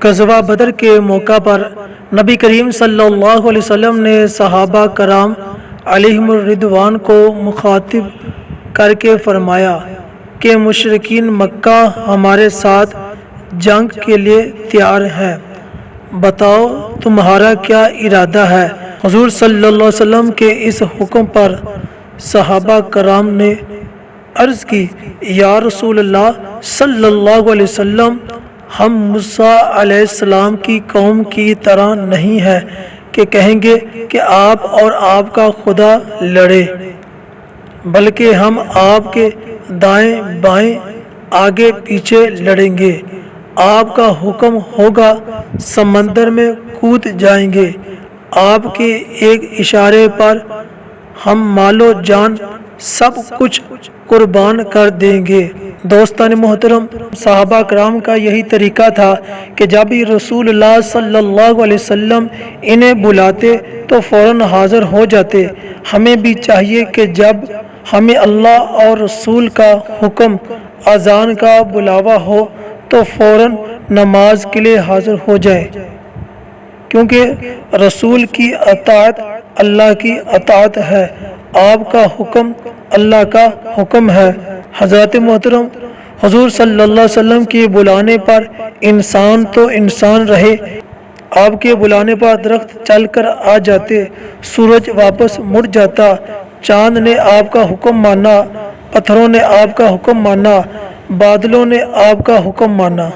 غزوہ بدر کے موقع پر نبی کریم صلی اللہ علیہ وسلم نے صحابہ کرام علیہم الرضوان کو مخاطب کر کے فرمایا کہ مشرکین مکہ ہمارے ساتھ جنگ کے لیے تیار ہیں، بتاؤ تمہارا کیا ارادہ ہے؟ حضور صلی اللہ علیہ وسلم کے اس حکم پر صحابہ کرام نے عرض کی، یا رسول اللہ صلی اللہ علیہ وسلم، ہم موسیٰ علیہ السلام کی قوم کی طرح نہیں ہیں کہ کہیں گے کہ آپ اور آپ کا خدا لڑے، بلکہ ہم آپ کے دائیں بائیں آگے پیچھے لڑیں گے، آپ کا حکم ہوگا سمندر میں کود جائیں گے، آپ کے ایک اشارے پر ہم مال و جان سب کچھ قربان کر دیں گے۔ دوستان محترم، صحابہ کرام کا یہی طریقہ تھا کہ جب بھی رسول اللہ صلی اللہ علیہ وسلم انہیں بلاتے تو فوراً حاضر ہو جاتے۔ ہمیں بھی چاہیے کہ جب ہمیں اللہ اور رسول کا حکم، اذان کا بلاوا ہو تو فوراً نماز کے لیے حاضر ہو جائیں، کیونکہ رسول کی اطاعت اللہ کی اطاعت ہے، آپ کا حکم اللہ کا حکم ہے۔ حضرات محترم، حضور صلی اللہ علیہ وسلم کے بلانے پر انسان تو انسان رہے، آپ کے بلانے پر درخت چل کر آ جاتے، سورج واپس مڑ جاتا، چاند نے آپ کا حکم مانا، پتھروں نے آپ کا حکم مانا، بادلوں نے آپ کا حکم مانا۔